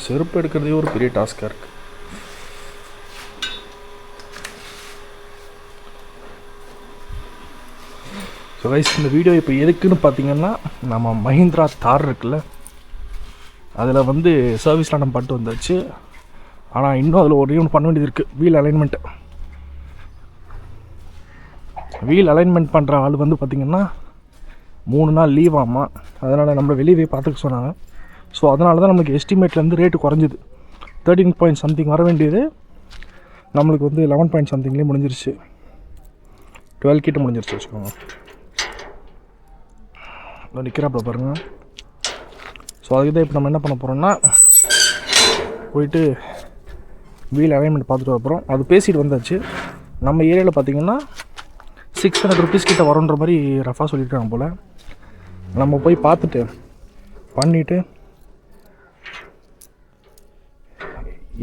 செருப்பு எடுக்கிறதே ஒரு பெரிய டாஸ்காக இருக்குது. ஸோ கைஸ், இந்த வீடியோ இப்போ எதுக்குன்னு பார்த்தீங்கன்னா, நம்ம மஹிந்திரா தார் இருக்குல்ல, அதில் வந்து சர்வீஸ்லாம் நம்ம பண்ணிட்டு வந்தாச்சு. ஆனால் இன்னும் அதில் ஒன்று பண்ண வேண்டியது இருக்குது, வீல் அலைன்மெண்ட்டு. வீல் அலைன்மெண்ட் பண்ணுற ஆள் வந்து பார்த்திங்கன்னா 3 நாள் லீவ் ஆமாம். அதனால் நம்மளை வெளியே பார்த்துக்க சொன்னாங்க. ஸோ அதனால தான் நம்மளுக்கு எஸ்டிமேட்லேருந்து ரேட்டு குறைஞ்சிது. 13 பாயிண்ட் சம்திங் வர வேண்டியது நம்மளுக்கு வந்து 11 பாயிண்ட் சம்திங்லேயே முடிஞ்சிருச்சு. 12 கிட்ட முடிஞ்சிருச்சு வச்சுக்கோங்க. நிற்கிறாப்புல பாருங்கள். ஸோ அதுக்கு தான் இப்போ நம்ம என்ன பண்ண போகிறோம்னா, போயிட்டு வீல் அலைன்மெண்ட் பார்த்துட்டு அப்புறம் அது பேசிட்டு வந்தாச்சு. நம்ம ஏரியாவில் பார்த்திங்கன்னா 600 ருபீஸ் கிட்ட வரும்ன்ற மாதிரி ரஃபாக சொல்லியிருக்காங்க போல். நம்ம போய் பார்த்துட்டு பண்ணிவிட்டு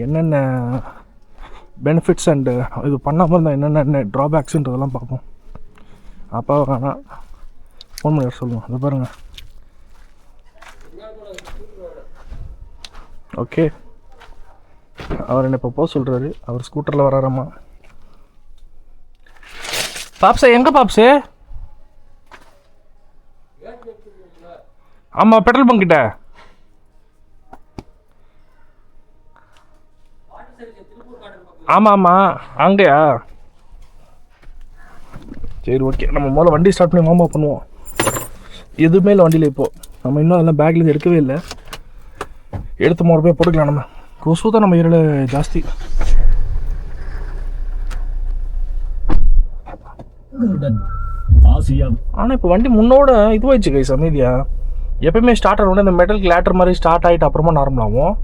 என்னென்ன பெனிஃபிட்ஸ் அண்டு இது பண்ணாமல் இருந்தால் என்னென்ன ட்ராபேக்ஸுன்றதெல்லாம் பார்ப்போம். அப்பா வேணாம் ஃபோன் பண்ணி சொல்லுவோம். அதை பாருங்கள். ஓகே, அவர் என்ன இப்போ போக சொல்கிறாரு. அவர் ஸ்கூட்டரில் வராராம்மா. பாப்ஸே, எங்கே பாப்ஸே? ஆமாம், பெட்ரோல் பங்க் கிட்ட. ஆமாம் ஆமாம், அங்கேயா? சரி ஓகே, நம்ம முதல்ல வண்டி ஸ்டார்ட் பண்ணி வார்ம் அப் பண்ணுவோம். எதுவுமே இல்லை வண்டியில் இப்போது. நம்ம இன்னும் அதெல்லாம் பேக்லேருந்து எடுக்கவே இல்லை. எடுத்து 3 ரூபாய் போட்டுக்கலாம். நம்ம கொசு தான் நம்ம ஏரியாவில் ஜாஸ்தி. ஆனால் இப்போ வண்டி முன்னோட இதுவாயிடுச்சு கைஸ், அமைதியா. எப்பயுமே ஸ்டார்ட் ஆன இந்த மெட்டல் கிளாட்டர் மாதிரி ஸ்டார்ட் ஆகிட்டு அப்புறமா நார்மலாகும்.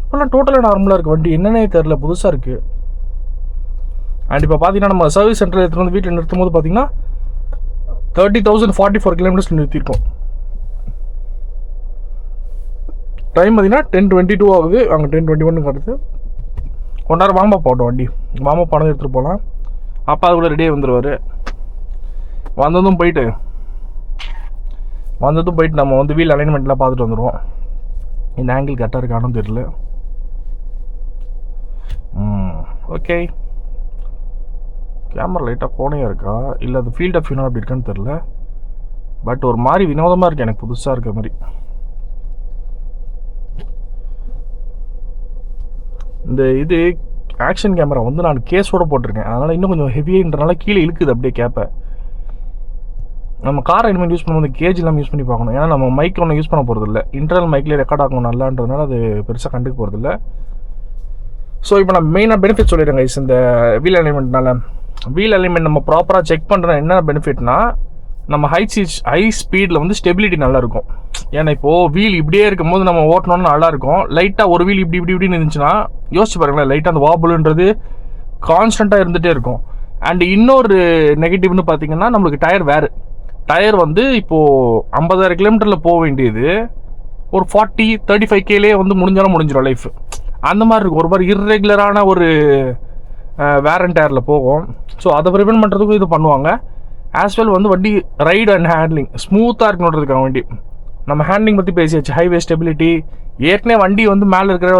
இப்போல்லாம் டோட்டலாக நார்மலாக இருக்குது வண்டி. என்னன்னே தெரில, புதுசாக இருக்குது. அண்ட் இப்போ பார்த்தீங்கன்னா நம்ம சர்வீஸ் சென்டரில் எடுத்துகிட்டு வந்து வீட்டில் நிறுத்தும் போது பார்த்தீங்கன்னா 30,044 கிலோமீட்டர்ஸ் நிறுத்தியிருக்கோம். டைம் பார்த்தீங்கன்னா 10:22 ஆகுது. அங்கே 10:21 காட்டுது. 1 நேரம் வார்ம் அப் ஆகட்டும் வண்டி. வார்ம் அப் ஆனது எடுத்துகிட்டு போகலாம். அப்பா அதுக்குள்ளே ரெடியாக வந்துடுவார். வந்ததும் போயிட்டு நம்ம வந்து வீல் அலைன்மெண்ட்லாம் பார்த்துட்டு வந்துடுவோம். இந்த ஆங்கிள் கரெக்டாக இருக்கானு தெரியல. ஓகே, கேமரா லைட்டாக கோணையாக இருக்கா இல்லை அது ஃபீல்ட் ஆஃப் வியூனா அப்படி இருக்கான்னு தெரில. பட் ஒரு மாதிரி வினோதமாக இருக்குது, எனக்கு புதுசாக இருக்க மாதிரி. இந்த இது ஆக்ஷன் கேமரா வந்து நான் கேஸோடு போட்டிருக்கேன். அதனால் இன்னும் கொஞ்சம் ஹெவின்றனால கீழே இழுக்குது அப்படியே கேப்பை. நம்ம கார் அலைன்மெண்ட் யூஸ் பண்ணும்போது கேஜ் எல்லாம் யூஸ் பண்ணி பார்க்கணும். ஏன்னா நம்ம மைக் ஒன்று யூஸ் பண்ண போகிறதில்ல, இன்டர்னல் மைக்லேயே ரெக்கார்ட் ஆகணும் நல்லான்றதுனால அது பெருசாக கண்டுக்க போகிறதில்ல. ஸோ இப்போ நான் மெயினாக பெனிஃபிட் சொல்லிடுறேங்க கைஸ். இந்த வீல் அலைன்மெண்ட்னால வீல் அலைன்மெண்ட் நம்ம ப்ராப்பராக செக் பண்ணுறோம். என்ன பெனிஃபிட்னா, நம்ம ஹை ஸ்பீடில் வந்து ஸ்டெபிலிட்டி நல்லாயிருக்கும். ஏன்னா இப்போது வீல் இப்படியே இருக்கும்போது நம்ம ஓட்டணும்னு நல்லாயிருக்கும். லைட்டாக ஒரு வீல் இப்படின்னு இருந்துச்சுன்னா யோசிச்சு பாருங்களேன், லைட்டாக அந்த வாபுலுன்றது கான்ஸ்டண்ட்டாக இருந்துகிட்டே இருக்கும். அண்ட் இன்னொரு நெகட்டிவ்னு பார்த்தீங்கன்னா, நம்மளுக்கு டயர் வந்து இப்போது 50,000 கிலோமீட்டரில் போக வேண்டியது ஒரு 40-35Kலே வந்து முடிஞ்சிடும் லைஃப். அந்த மாதிரி இருக்கும். ஒரு மாதிரி இர்ரெகுலரான ஒரு வேர் அண்ட் டயரில் போகும். ஸோ அதை ப்ரிவென்ட் பண்ணுறதுக்கும் இது பண்ணுவாங்க. ஆஸ்வெல் வந்து வண்டி ரைடு அண்ட் ஹேண்ட்லிங் ஸ்மூத்தாக இருக்கணுன்றதுக்காக வண்டி. நம்ம ஹேண்ட்லிங் பற்றி பேசியாச்சு. ஹைவே ஸ்டெபிலிட்டி, ஏற்கனவே வண்டி வந்து மேலே இருக்கிற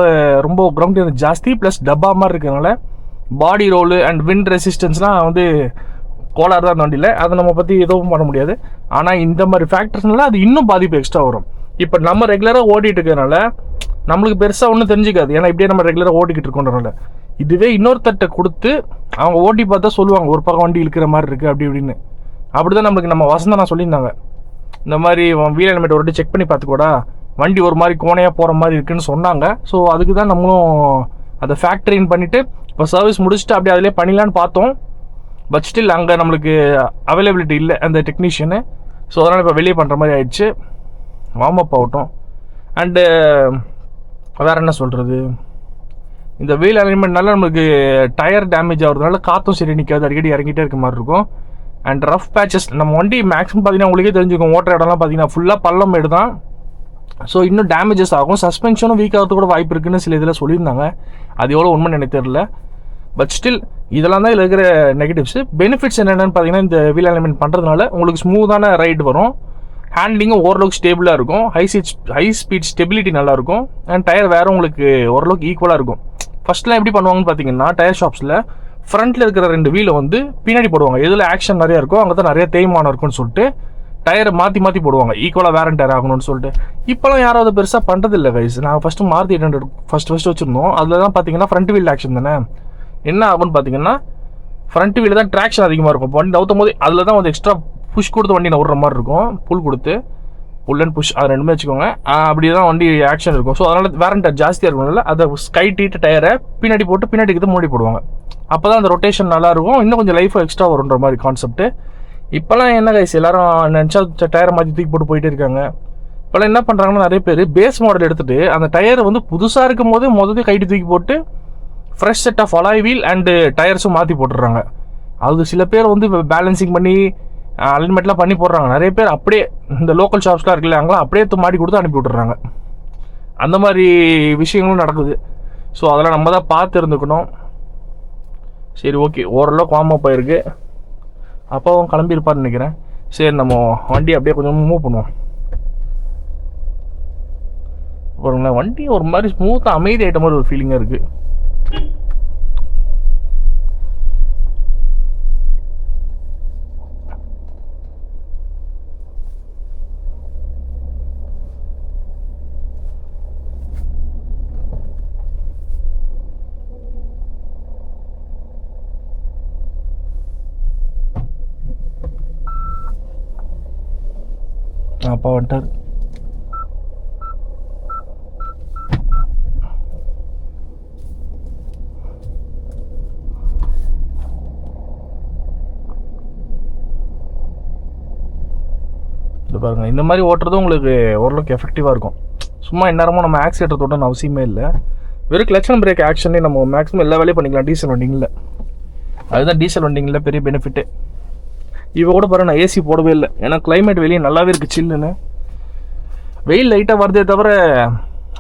ரொம்ப கிரவுண்ட் ஜாஸ்தி ப்ளஸ் டப்பா மாதிரி இருக்கிறதுனால பாடி ரோலு அண்ட் விண்ட் ரெசிஸ்டன்ஸ்லாம் வந்து கோளாறு தான் அந்த வண்டியில். அதை நம்ம பற்றி எதுவும் பண்ண முடியாது. ஆனால் இந்த மாதிரி ஃபேக்டர்ஸ்னால அது இன்னும் பாதிப்பு எக்ஸ்ட்ரா வரும். இப்போ நம்ம ரெகுலராக ஓட்டிகிட்டு இருக்கிறதுனால நம்மளுக்கு பெருசாக ஒன்றும் தெரிஞ்சிக்காது. ஏன்னா இப்படியே நம்ம ரெகுலராக ஓட்டிக்கிட்டு இருக்கோன்றனால. இதுவே இன்னொருத்தட்ட கொடுத்து அவங்க ஓட்டி பார்த்தா சொல்லுவாங்க, ஒரு பக்கம் வண்டி இழுக்கிற மாதிரி இருக்குது அப்படி இப்படின்னு. அப்படி தான் நம்மளுக்கு நம்ம வசந்தா நான் சொல்லியிருந்தாங்க, இந்த மாதிரி வீல் ஹெல்மெட் ஒரு வாட்டி செக் பண்ணி பார்த்துக்கூடா, வண்டி ஒரு மாதிரி கோணையாக போகிற மாதிரி இருக்குதுன்னு சொன்னாங்க. ஸோ அதுக்கு தான் நம்மளும் அதை ஃபேக்டரின் பண்ணிவிட்டு இப்போ சர்வீஸ் முடிச்சுட்டு அப்படி அதிலே பண்ணிடலான்னு பார்த்தோம். பட் ஸ்டில் அங்கே நம்மளுக்கு அவைலபிலிட்டி இல்லை அந்த டெக்னீஷியனு. ஸோ அதனால் இப்போ வெளியே பண்ணுற மாதிரி ஆயிடுச்சு. வார்ம் அப் ஆகட்டும். அண்டு வேறு என்ன சொல்கிறது, இந்த வீல் அலைன்மெண்ட்னால நம்மளுக்கு டயர் டேமேஜ் ஆகிறதுனால காற்றும் சரி நிற்காது, அடிக்கடி இறங்கிட்டே இருக்க மாதிரி இருக்கும். அண்ட் ரஃப் பேச்சஸ் நம்ம வண்டி மேக்ஸிமம் பார்த்தீங்கன்னா உங்களுக்கே தெரிஞ்சுக்கும், ஓட்டுற இடம்லாம் பார்த்தீங்கன்னா ஃபுல்லாக பள்ளம் மேடு தான். ஸோ இன்னும் டேமேஜஸ் ஆகும். சஸ்பென்ஷனும் வீக் ஆகிறது கூட வாய்ப்பு இருக்குன்னு சில இதில் சொல்லியிருந்தாங்க. அது எவ்வளோ உண்மைன்னு எனக்கு தெரியல. பட் ஸ்டில் இதெல்லாம் தான் இதில் இருக்கிற நெகட்டிவ்ஸ். பெனிஃபிட்ஸ் என்னென்னு பார்த்தீங்கன்னா, இந்த வீல் அலைன்மெண்ட் பண்ணுறதுனால உங்களுக்கு ஸ்மூத்தான ரைடு வரும். ஹேண்ட்லிங்கும் ஓரளவுக்கு ஸ்டேபிளாக இருக்கும். ஹை ஸ்பீட் ஸ்டெபிலிட்டி நல்லாயிருக்கும். அண்ட் டயர் வேறு உங்களுக்கு ஓரளவுக்கு ஈக்குவலாக இருக்கும். ஃபஸ்ட்லாம் எப்படி பண்ணுவாங்கன்னு பார்த்தீங்கன்னா, டயர் ஷாப்ஸில் ஃப்ரண்ட்டில் இருக்கிற 2 வீலை வந்து பின்னாடி போடுவாங்க. எதில் ஆக்ஷன் நிறையா இருக்கும் அங்கே தான் நிறைய தேய்மானம் இருக்கும்னு சொல்லிட்டு டயரை மாற்றி போடுவாங்க, ஈக்குவலாக வேரண்ட் டயர் ஆகணும்னு சொல்லிட்டு. இப்போலாம் யாராவது பெருசாக பண்ணுறதில்ல கைஸ். நான் ஃபஸ்ட்டு மாருதி 800 ஃபஸ்ட்டு வச்சுருந்தோம். அதில் தான் பார்த்தீங்கன்னா ஃப்ரண்ட் வீல் ஆக்ஷன் தானே. என்ன ஆகும்னு பார்த்தீங்கன்னா, ஃப்ரண்ட் வீல் தான் ட்ராக்ஷன் அதிகமாக இருக்கும். வண்டி நவுத்தும் போது அதில் தான் வந்து எக்ஸ்ட்ரா புஷ் கொடுத்து வண்டி நவுற மாதிரி இருக்கும். புல் அண்ட் புஷ் அது ரெண்டுமே வச்சுக்கோங்க. அப்படி தான் வண்டி ஆக்ஷன் இருக்கும். ஸோ அதனால் வேரண்ட் டயர் ஜாஸ்தியாக இருக்கும்ல, அதை ஸ்கை டீட்டு டயரை பின்னாடி போட்டு பின்னாடிக்கு மூடி போடுவாங்க. அப்போ தான் அந்த ரொட்டேஷன் நல்லாயிருக்கும். இன்னும் கொஞ்சம் லைஃப் எக்ஸ்ட்ரா வருன்ற மாதிரி கான்செப்ட்டு. இப்போலாம் என்ன கைஸ், எல்லாரும் நினச்சா டயரை மாற்றி தூக்கி போட்டு போயிட்டே இருக்காங்க. இப்போலாம் என்ன பண்ணுறாங்கன்னா, நிறைய பேர் பேஸ் மாடல் எடுத்துகிட்டு அந்த டயரை வந்து புதுசாக இருக்கும் போது முதல்ல கைட்டு தூக்கி போட்டு fresh set of alloy wheel and டயர்ஸும் மாற்றி போட்டுடுறாங்க. அது சில பேர் வந்து பேலன்சிங் பண்ணி அலைன்மெண்ட்லாம் பண்ணி போடுறாங்க. நிறைய பேர் அப்படியே இந்த லோக்கல் ஷாப்ஸ்லாம் இருக்குல்ல, அங்கெல்லாம் அப்படியே மாடி கொடுத்து அனுப்பி விட்டுறாங்க. அந்த மாதிரி விஷயங்களும் நடக்குது. ஸோ அதெல்லாம் நம்ம தான் பார்த்து இருந்துக்கணும். சரி, ஓகே, ஓரளவுக்கு வார்ம் அப் ஆயிருக்கு. அப்பாவும் கிளம்பியிருப்பார்னு நினைக்கிறேன். சரி, நம்ம வண்டி அப்படியே கொஞ்சம் மூவ் பண்ணுவோம். பாருங்களேன், வண்டி ஒரு மாதிரி ஸ்மூத்தாக அமைதி ஆகிட்ட மாதிரி ஒரு ஃபீலிங்காக இருக்குது. அப்பா வந்துட்டார். இது பாருங்கள், இந்த மாதிரி ஓட்டுறது உங்களுக்கு ஓரளவுக்கு எஃபெக்டிவாக இருக்கும். சும்மா எந்நேரமும் நம்ம ஆக்சிலேட்டர் தொட்டணும் அவசியமே இல்லை. வெறும் கிளட்ச் அண்ட் பிரேக் ஆக்ஷனே நம்ம மேக்ஸிமம் எல்லா வேலையும் பண்ணிக்கலாம் டீசல் வண்டிங்கில். அதுதான் டீசல் வண்டிங்கில் பெரிய பெனிஃபிட்டு. இப்போ கூட பாருங்கள், நான் ஏசி போடவே இல்லை. ஏன்னா கிளைமேட் வெளியே நல்லாவே இருக்குது, சில்லுன்னு. வெயில் லைட்டாக வருதே தவிர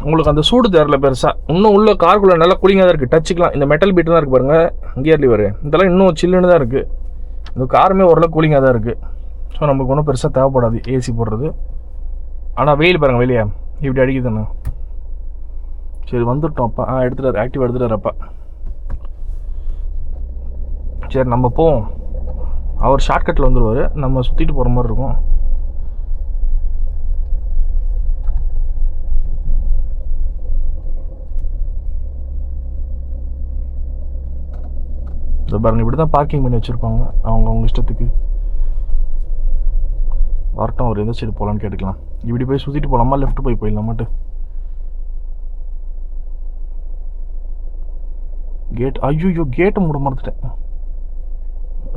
உங்களுக்கு அந்த சூடு தரல பெருசாக. இன்னும் உள்ள காருக்குள்ளே நல்லா கூலிங்காக தான் இருக்குது. டச்சுக்கலாம் இந்த மெட்டல் பீட்டு தான் இருக்குது பாருங்கள், கியர் லிவர் இதெல்லாம் இன்னும் சில்லுன்னு தான் இருக்குது. இந்த காருமே ஓரளவு கூலிங்காக தான் இருக்குது. ஸோ நமக்கு ஒன்றும் பெருசாக தேவைப்படாது ஏசி போடுறது. ஆனால் வெயில் பாருங்கள் வெளியே இப்படி அடிக்குதுண்ணா. சரி, வந்துட்டோம் அப்பா. எடுத்துட்டார், ஆக்டிவ் எடுத்துட்டார் அப்பா. சரி, நம்ம போவோம். அவர் ஷார்ட்கட்டில் வந்துடுவார், நம்ம சுற்றிட்டு போகிற மாதிரி இருக்கும். இந்த பாருங்க, இப்படி தான் பார்க்கிங் பண்ணி வச்சுருப்பாங்க அவங்க இஷ்டத்துக்கு. வரட்டும், அவர் எந்த சைடு போகலான்னு கேட்டுக்கலாம். இப்படி போய் சுற்றிட்டு போகலாமா, லெஃப்ட் போயிடலாமாட்டு. கேட், ஐயோ கேட்டை மூட மறந்துட்டேன்.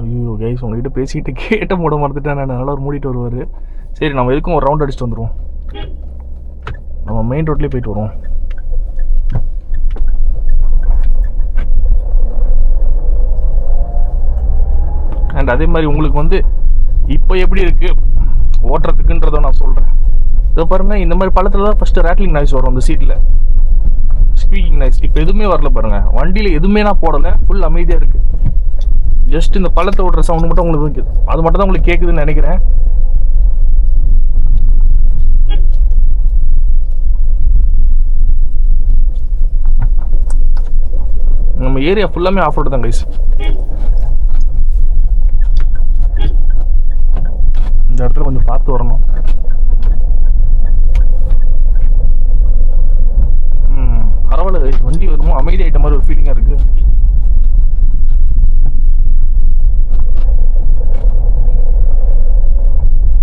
ஐயோ கைஸ், உங்ககிட்ட பேசிக்கிட்டு கேட்டை மூட மறந்துட்டேன் நான். நல்லா ஒரு மூடிட்டு வருவார். சரி, நம்ம எதுக்கும் ஒரு ரவுண்ட் அடிச்சுட்டு வந்துடுவோம். நம்ம மெயின் ரோட்லேயே போயிட்டு வருவோம். அண்ட் அதே மாதிரி உங்களுக்கு வந்து இப்போ எப்படி இருக்குது ஓட்டுறதுக்குன்றதை நான் சொல்கிறேன். இதை பாருங்கள், இந்த மாதிரி பழத்தில் தான் ஃபஸ்ட்டு ரேட்லிங் நாய்ஸ் வரும் அந்த சீட்டில், ஸ்பீக்கிங் நாய்ஸ். இப்போ எதுவுமே வரல பாருங்கள், வண்டியில் எதுவுமே நான் போடலை, ஃபுல் அமைதியாக இருக்குது. ஜஸ்ட் இந்த பழத்தை ஓட்டுற சவுண்டு மட்டும் உங்களுக்கு இருக்குது, அது மட்டும் தான் உங்களுக்கு கேட்குதுன்னு நினைக்கிறேன். நம்ம ஏரியா ஃபுல்லாமே ஆஃப் ரோடு தான் கைஸ். இந்த இடத்துல கொஞ்சம் பார்த்து வரணும். பரவாயில்ல கைஸ், வண்டி ரொம்ப அமைதி ஆகிட்ட மாதிரி ஒரு ஃபீலிங்காக இருக்குது.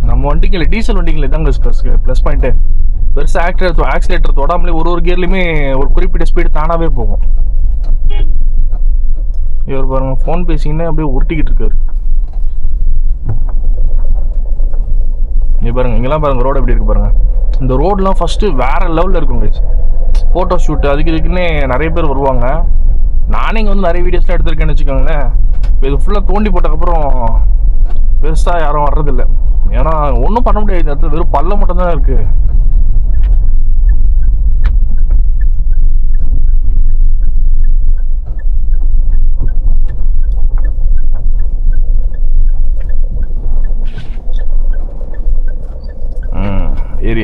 நம்ம வண்டிக்கு டீசல் வண்டிங்களே தாங்க ப்ளஸ் பாயிண்ட்டு. பெருசாக ஆக்சிலேட்டர் தொடாமலே ஒரு கியர்லையுமே ஒரு குறிப்பிட்ட ஸ்பீடு தானாகவே போகும். இவர் பாருங்க, ஃபோன் பேசிங்கன்னா அப்படியே உருட்டிக்கிட்டு இருக்காரு. நீ பாருங்க, இங்கெல்லாம் பாருங்க ரோடு எப்படி இருக்கு பாருங்க. இந்த ரோடெலாம் ஃபஸ்ட்டு வேற லெவலில் இருக்கும் கைஸ். ஃபோட்டோ ஷூட் அதுக்குன்னே நிறைய பேர் வருவாங்க. நானே இங்கே வந்து நிறைய வீடியோஸ்லாம் எடுத்திருக்கேன்னு வச்சுக்கோங்களேன். இப்போ இது ஃபுல்லாக தோண்டி போட்டதுக்கப்புறம் பெருசாக யாரும் வர்றதில்லை. ஏன்னா ஒன்றும் பண்ண முடியாது, இந்த இடத்துல வெறும் பள்ளம் மட்டும்தான் இருக்குது.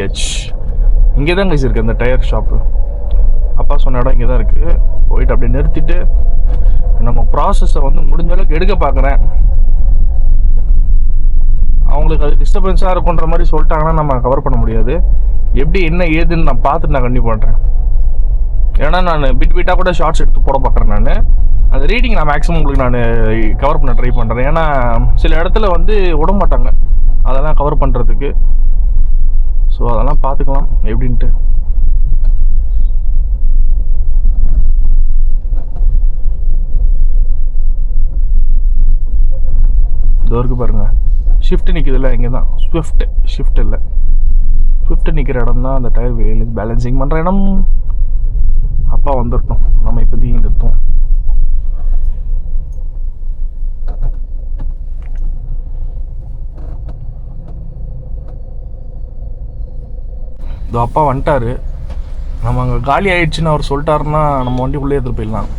கிளம்பியாச்சு. இங்கே தான் கைஸ் இருக்குது அந்த டயர் ஷாப்பு. அப்பா சொன்ன இடம் இங்கே தான் இருக்குது. போயிட்டு அப்படியே நிறுத்திட்டு நம்ம ப்ராசஸை வந்து முடிஞ்ச அளவுக்கு எடுக்க பார்க்குறேன். அவங்களுக்கு அது டிஸ்டர்பன்ஸாக இருக்குன்ற மாதிரி சொல்லிட்டாங்கன்னா நம்ம கவர் பண்ண முடியாது. எப்படி என்ன ஏதுன்னு நான் பார்த்துட்டு நான் கண்டிப்பாக பண்ணுறேன். ஏன்னா நான் பிட்டாக கூட ஷார்ட்ஸ் எடுத்து போட பார்க்குறேன். நான் அந்த ரீடிங் நான் மேக்ஸிமம் உங்களுக்கு நான் கவர் பண்ண ட்ரை பண்ணுறேன். ஏன்னா சில இடத்துல வந்து விட மாட்டாங்க அதெல்லாம் கவர் பண்ணுறதுக்கு. ஸோ அதெல்லாம் பார்த்துக்கலாம் எப்படின்ட்டு. இதோருக்கு பாருங்கள் ஷிஃப்ட் நிற்குதுல்ல, இங்கே தான் ஷிஃப்ட் இல்லை, ஷிஃப்ட் நிற்கிற இடம் தான் அந்த டயர் வீல் பேலன்சிங் பண்ணுற இடம். அப்பா வந்துட்டோம், நம்ம இப்போதைக்கு நிறுத்தோம். இதோ அப்பா வந்துட்டாரு. நம்ம அங்கே காலி ஆகிடுச்சின்னு அவர் சொல்லிட்டாருன்னா நம்ம வண்டி உள்ளே எடுத்துகிட்டு போயிடலாம்.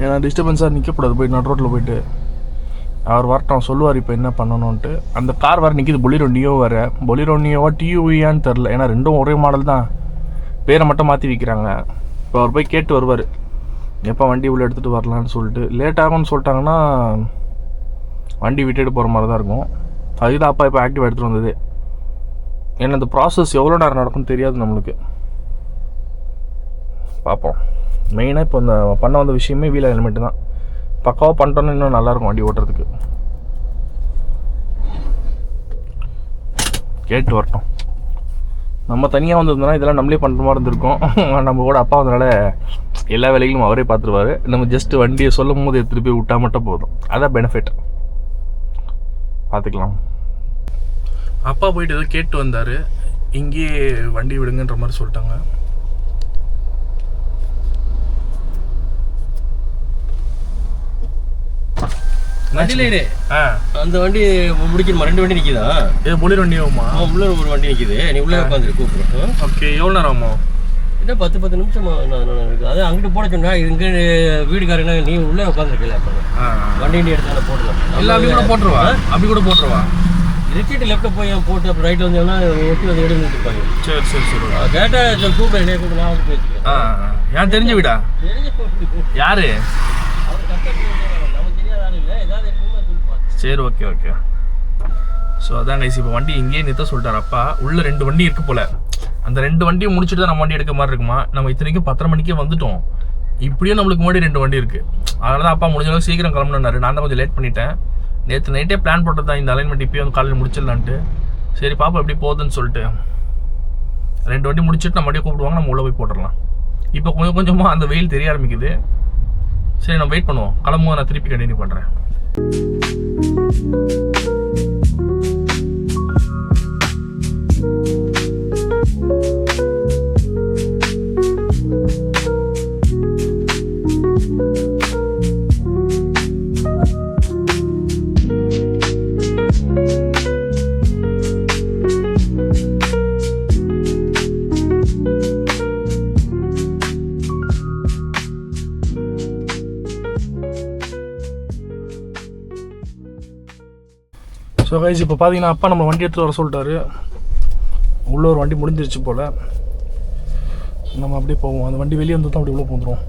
ஏன்னா டிஸ்டர்பன்ஸாக நிற்கக்கூடாது. போய் நடு ரோட்டில் போயிட்டு அவர் வரட்டும், சொல்லுவார் இப்போ என்ன பண்ணணுன்ட்டு. அந்த கார் வேறு நிற்கிது, பொலிரோ நியோ வேறு. பொலிரோ நியோவா டியூவியான்னு தெரில, ஏன்னா ரெண்டும் ஒரே மாடல் தான், பேரை மட்டும் மாற்றி வைக்கிறாங்க. இப்போ அவர் போய் கேட்டு வருவார் எப்போ வண்டி உள்ளே எடுத்துகிட்டு வரலான்னு சொல்லிட்டு. லேட் ஆகும்னு சொல்லிட்டாங்கன்னா வண்டி விட்டுட்டு போகிற மாதிரி தான் இருக்கும். அதுதான் அப்பா இப்போ ஆக்டிவ் எடுத்துகிட்டு வந்தது. ஏன்னா இந்த ப்ராசஸ் எவ்வளோ நேரம் நடக்கும்னு தெரியாது நம்மளுக்கு. பார்ப்போம். மெயினாக இப்போ இந்த பண்ண வந்த விஷயமே வீல் ஹெல்மெட்டு தான். பக்காவாக பண்ணிட்டோன்னு இன்னும் நல்லாயிருக்கும் வண்டி ஓட்டுறதுக்கு. கேட்டு வரட்டும். நம்ம தனியாக வந்திருந்தோம்னா இதெல்லாம் நம்மளே பண்ணுற மாதிரி இருந்திருக்கும். நம்ம கூட அப்பா வந்தனால எல்லா வேலைகளும் அவரே பார்த்துருவார். நம்ம ஜஸ்ட்டு வண்டியை சொல்லும் போது எடுத்துகிட்டு போய் விட்டால் மட்டும் போதும். அதான் பெனிஃபிட். பார்த்துக்கலாம். அப்பா போயிட்டு ஏதோ கேட்டு வந்தார், இங்கேயே வண்டி விடுங்கன்ற மாதிரி சொல்லிட்டாங்க. அந்த வண்டி முடிக்கணுமா? 2 வண்டி நிக்குதா? இது பொலிரோ நியோமா? உள்ள ஒரு வண்டி நிக்குது, நீ உள்ள உட்காந்துரு கூப்பிடுறேன். ஓகே, எவ்வளோ நேரம் ஆகும்? என்ன 10 நிமிஷம் இருக்கு. அது அங்கிட்டு போட சொன்னா இங்க வீடுக்காரங்க நீ உள்ள உட்காந்துருக்கல, வண்டி எடுத்து போடலாம். இல்லை அப்படி கூட போட்டுருவா. ரிச்சிட்டு லெஃப்ட்ல போய் போட்டு அப்புறம் ரைட் வந்தோம்னா ஒட்டி வந்து எடுத்து இருப்பாங்க. சரி கேட்டா கூப்பிட என்ன கூப்பிட நான் வந்து பேசிக்கிறேன். ஏன் தெரிஞ்ச வீடா? யாரு? சரி, ஓகே. ஸோ அதான் கைஸ், இப்போ வண்டி இங்கேயே நிறுத்த சொல்லிட்டார் அப்பா. உள்ள 2 வண்டி இருக்கு போல. அந்த 2 வண்டியும் முடிச்சுட்டு தான் நம்ம வண்டி எடுக்க மாதிரி இருக்குமா. நம்ம இத்தனைக்கும் 10:30 மணிக்கே வந்துட்டோம். இப்படியும் நம்மளுக்கு முன்னாடி 2 வண்டி இருக்கு. அதனால தான் அப்பா முடிஞ்ச அளவுக்கு சீக்கிரம் கிளம்புனாரு. நான் தான் கொஞ்சம் லேட் பண்ணிட்டேன். நேற்று நைட்டே பிளான் போட்டது தான் இந்த அலைன்மெண்ட் இப்போயே வந்து காலையில் முடிச்சிடலான்ட்டு. சரி பாப்பா எப்படி போகுதுன்னு சொல்லிட்டு 2 வண்டி முடிச்சுட்டு நம்ம வண்டியை கூப்பிடுவாங்க, நம்ம உள்ளே போய் போட்டுடலாம். இப்போ கொஞ்சமாக அந்த வெயில் தெரிய ஆரம்பிக்குது. சரி நம்ம வெயிட் பண்ணுவோம். கிளம்புவோம், நான் திருப்பி கண்டினியூ பண்ணுறேன். ஸோ கைஸ், இப்போ பார்த்தீங்கன்னா அப்பா நம்ம வண்டி எடுத்துகிட்டு வர சொல்லிட்டாரு. உள்ளே ஒரு வண்டி முடிஞ்சிருச்சு போல். நம்ம அப்படியே போவோம். அந்த வண்டி வெளியே வந்து தான் அப்படி உள்ளே போந்துடும்.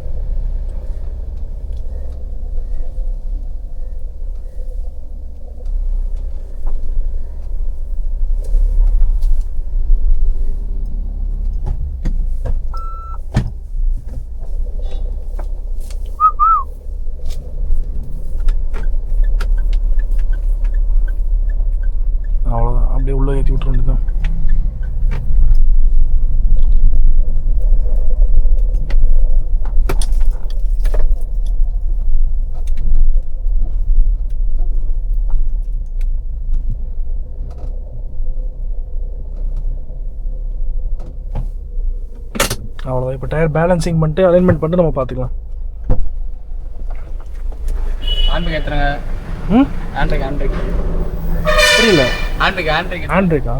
அவ்வளோதான், அப்படியே உள்ளே ஏற்றி விட்டுற வேண்டியதான். அவ்வளோதான். இப்போ டயர் பேலன்சிங் பண்ணிட்டு அலைன்மெண்ட் பண்ணிட்டு நம்ம பார்த்துக்கலாம். ஆண்ட்ரிக் ஏற்றுறங்க. ஆண்ட்ரிக் புரியல. ஆண்ட்ரிக்கா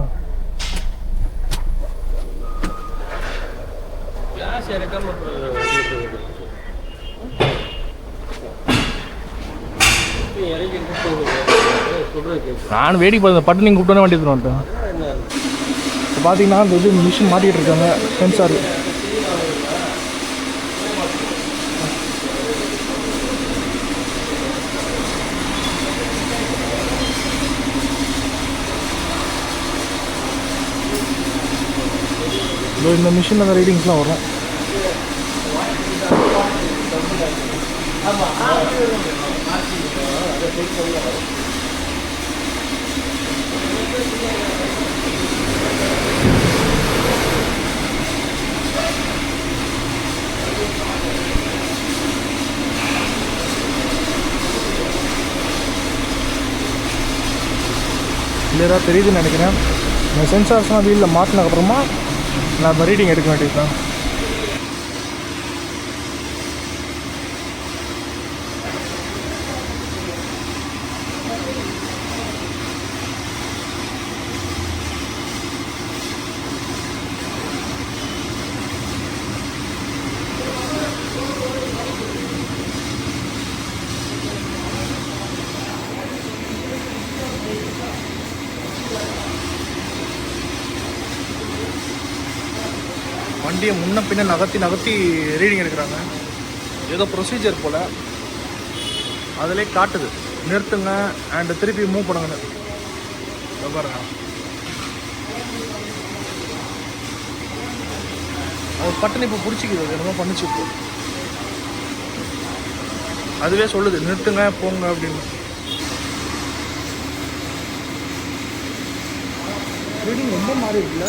கிளாஸ் இறக்காம இறங்கி. நான் வேடிக்கை பார்த்த பட்டு நீங்கள் கூப்பிட்டோன்னே வண்டி எடுத்துட்டு வந்துட்டேன். பார்த்தீங்கன்னா இந்த இது மிஷின் மாட்டிகிட்டு இருக்காங்க சென்சார். இந்த மிஷினில் அந்த ரீடிங்ஸ்லாம் வரும். கிளியராக தெரியுதுன்னு நினைக்கிறேன். இந்த சென்சார்ஸ்லாம் வீலில் மாட்டினதுக்கப்புறமா நான் ரீடிங் எடுக்க வேண்டியது தான். வண்டியை முன்ன பின்ன நகர்த்தி ரீடிங் எடுக்கிறாங்க. ஏதோ ப்ரொசீஜர் போல் அதிலே காட்டுது நிறுத்துங்க அண்டு திருப்பி மூவ் பண்ணுங்கன்னு. பாருங்க, அவர் பட்டன் இப்போ பிடிச்சிக்குது, என்னமோ பண்ணிச்சு. இப்போ அதுவே சொல்லுது நிறுத்துங்க போங்க அப்படின்னு. ரீடிங் ரொம்ப மாறி இருக்குல்ல.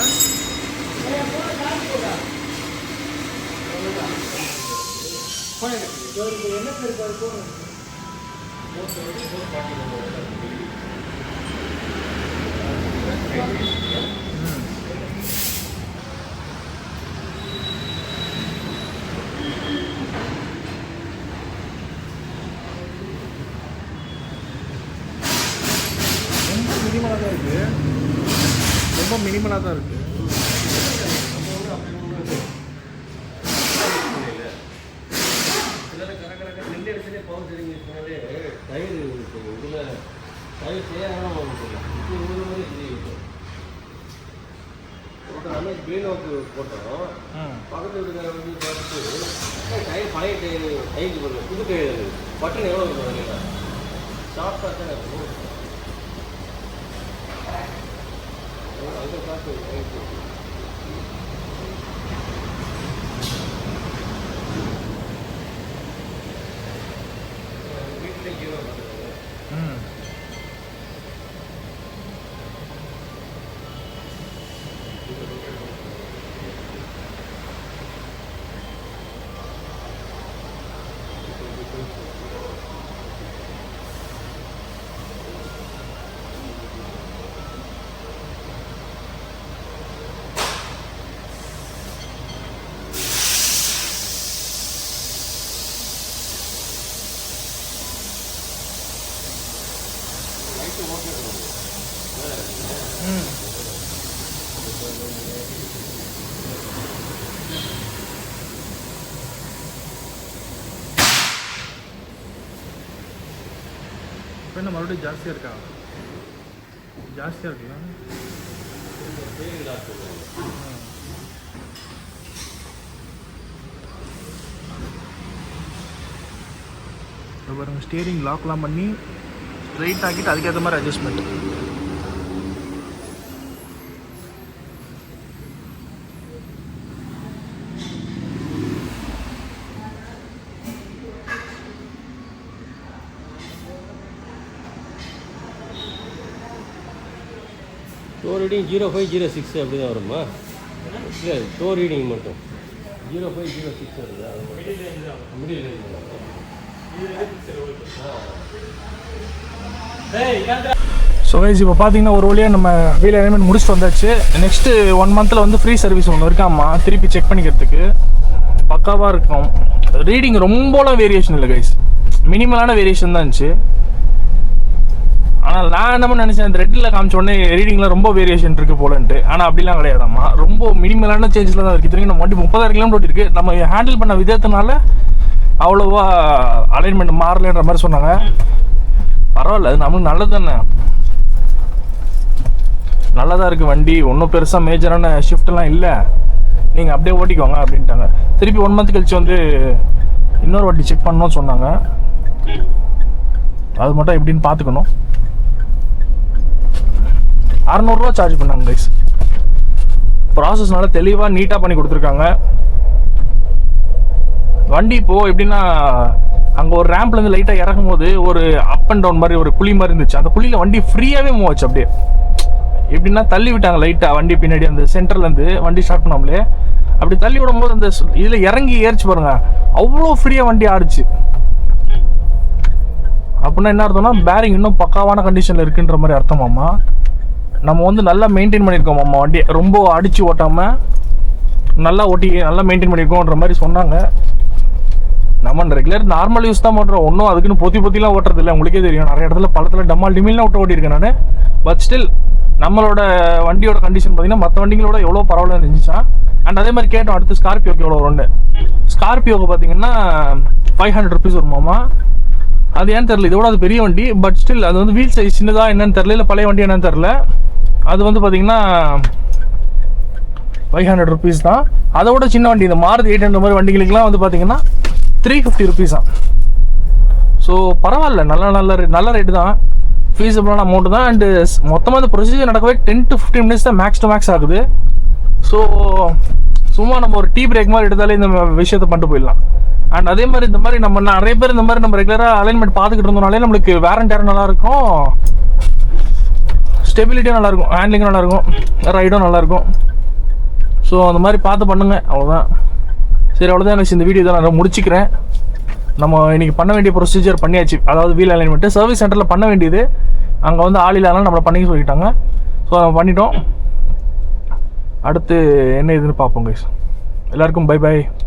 ரொம்ப மினிமலாக தான் இருக்குது. போட்டோம் பக்கத்து வீட்டுக்கார வந்து பார்த்து டயர் பழைய டயர் டைக்கு போடுறது புது டயர் பட்டன் எவ்வளோ இருக்கும் சாஃப்டாக தான் இருக்கும். அதை பார்த்து வீட்டில் கீழே என்ன மறுபடியும் ஜாஸ்தியாக இருக்கா? ஜாஸ்தியாக இருக்குல்ல. பாருங்க, ஸ்டியரிங் லாக்லாம் பண்ணி ஸ்ட்ரைட் ஆக்கிட்டு அதுக்கேற்ற மாதிரி அட்ஜஸ்ட்மெண்ட். டோ ரீடிங் 0506 அப்படி தான் வருமா? இல்லை, டோ ரீடிங் மட்டும் 0506 வருதா? மிடில் ஸோ கைஸ், இப்போ பார்த்தீங்கன்னா ஒரு வழியாக நம்ம வீல் அலைன்மெண்ட் முடிச்சுட்டு வந்தாச்சு. நெக்ஸ்ட்டு 1 மந்தில் வந்து ஃப்ரீ சர்வீஸ் ஒன்று இருக்காம்மா, திருப்பி செக் பண்ணிக்கிறதுக்கு பக்காவாக இருக்கும். ரீடிங் ரொம்பலாம் வேரியேஷன் இல்லை கைஸ், மினிமலான வேரியேஷன் தான் இருந்துச்சு. ஆனால் நான் என்ன நினச்சேன், இந்த ரெட்டில் காமிச்ச உடனே ரீடிங்கில் ரொம்ப வேரியேஷன் இருக்குது போலன்ட்டு. ஆனால் அப்படிலாம் கிடையாதாம்மா, ரொம்ப மினிமலான சேஞ்சஸில் தான் இருக்குது. திரும்பி நம்ம வண்டி 30,000 கிலோமீட்டர் இருக்குது. நம்ம ஹேண்டில் பண்ண விதத்தினால அவ்வளோவா அலைன்மெண்ட் மாறலன்ற மாதிரி சொன்னாங்க. பரவாயில்ல, அது நம்மளுக்கு நல்லது தானே. நல்லா தான் இருக்குது வண்டி, ஒன்றும் பெருசாக மேஜரான ஷிஃப்ட்லாம் இல்லை, நீங்கள் அப்படியே ஓட்டிக்கோங்க அப்படின்ட்டாங்க. திருப்பி 1 மந்த் கழிச்சு வந்து இன்னொரு வாட்டி செக் பண்ணணும்னு சொன்னாங்க. அது மட்டும் எப்படின்னு பார்த்துக்கணும். 600 ரூபா சார்ஜ் பண்ணாங்க கைஸ். ப்ராசஸ் நல்லா தெளிவாக நீட்டாக பண்ணி கொடுத்துருக்காங்க. வண்டி இப்போது எப்படின்னா, அங்கே ஒரு ரேம்ப்லேருந்து லைட்டாக இறக்கும் போது ஒரு அப் அண்ட் டவுன் மாதிரி ஒரு குழி மாதிரி இருந்துச்சு. அந்த குழியில் வண்டி ஃப்ரீயாகவே மூவ் ஆச்சு. அப்படியே எப்படின்னா தள்ளி விட்டாங்க லைட்டாக வண்டி பின்னாடி, அந்த சென்டர்லேருந்து வண்டி ஸ்டார்ட் பண்ணாமலே அப்படி தள்ளி விடும்போது அந்த இதில் இறங்கி ஏறிச்சு பாருங்க, அவ்வளோ ஃப்ரீயாக வண்டி ஆடிச்சு. அப்படின்னா என்ன அர்த்தம்னா, பேரிங் இன்னும் பக்காவான கண்டிஷனில் இருக்குன்ற மாதிரி அர்த்தமாம்மா. நம்ம வந்து நல்லா மெயின்டைன் பண்ணியிருக்கோம்மா வண்டியை, ரொம்ப அடித்து ஓட்டாமல் நல்லா ஓட்டி நல்லா மெயின்டைன் பண்ணியிருக்கோன்ற மாதிரி சொன்னாங்க. நம்ம ரெகுலர் நார்மல் யூஸ் தான் பண்ணுறோம், ஒன்றும் அதுக்குன்னு பொத்திலாம் ஓட்டுறது இல்லை. உங்களுக்கே தெரியும், நிறைய இடத்துல பழத்தில் டம்மால் டிமில்லாம் ஓட்டியிருக்கேன் நான். பட் ஸ்டில் நம்மளோட வண்டியோட கண்டிஷன் பார்த்தீங்கன்னா மற்ற வண்டிகளோட எவ்வளோ பரவாயில்ல இருந்துச்சா. அண்ட் அதே மாதிரி கேட்டோம், அடுத்து ஸ்கார்பியோக்கு எவ்வளோ வரும்னு. ஸ்கார்பியோக்கு பார்த்தீங்கன்னா 500 ருபீஸ் வருமாமா. அது ஏன்னு தெரில, இதோட அது பெரிய வண்டி. பட் ஸ்டில் அது வந்து வீல் சைஸ் சின்னதாக என்னன்னு தெரில, இல்லை பழைய வண்டி என்னன்னு தெரில. அது வந்து பார்த்தீங்கன்னா 500 ருபீஸ் தான். அதோட சின்ன வண்டி இந்த மாருதி 800 மாதிரி வண்டிகளுக்கெல்லாம் வந்து பார்த்தீங்கன்னா 350 ருபீஸ் தான். ஸோ பரவாயில்ல, நல்ல ரேட்டு தான், ஃபீஸபிளான அமௌண்ட் தான். அண்டு மொத்தமாக இந்த ப்ரொசீஜர் நடக்கவே 10 to 15 மினிட்ஸ் தான் மேக்ஸ் டு மேக்ஸ் ஆகுது. ஸோ சும்மா நம்ம ஒரு டீ பிரேக் மாதிரி எடுத்தாலே இந்த விஷயத்தை பண்ணிட்டு போயிடலாம். அண்ட் அதே மாதிரி இந்த மாதிரி நம்ம நிறைய பேர் இந்த மாதிரி நம்ம ரெகுலராக அலைன்மெண்ட் பார்த்துக்கிட்டு இருந்தோம்னாலே நம்மளுக்கு வேர் அண்ட் டேர் நல்லாயிருக்கும், ஸ்டெபிலிட்டியும் நல்லாயிருக்கும், ஹேண்ட்லிங்கும் நல்லாயிருக்கும், ரைடும் நல்லாயிருக்கும். ஸோ அந்த மாதிரி பார்த்து பண்ணுங்கள், அவ்வளோதான். சரி, அவ்வளோதான். எனக்கு இந்த வீடியோ தான் நான் முடிச்சுக்கிறேன். நம்ம இன்றைக்கி பண்ண வேண்டிய ப்ரொசீஜர் பண்ணியாச்சு. அதாவது வீல் அலைன்மெண்ட்டு சர்வீஸ் சென்டரில் பண்ண வேண்டியது, அங்கே வந்து ஆள் இல்லாதனால நம்மளை பண்ணி சொல்லிட்டாங்க. ஸோ நம்ம பண்ணிட்டோம். அடுத்து என்ன இதுன்னு பார்ப்போம் கைஸ். எல்லாருக்கும் பை பை.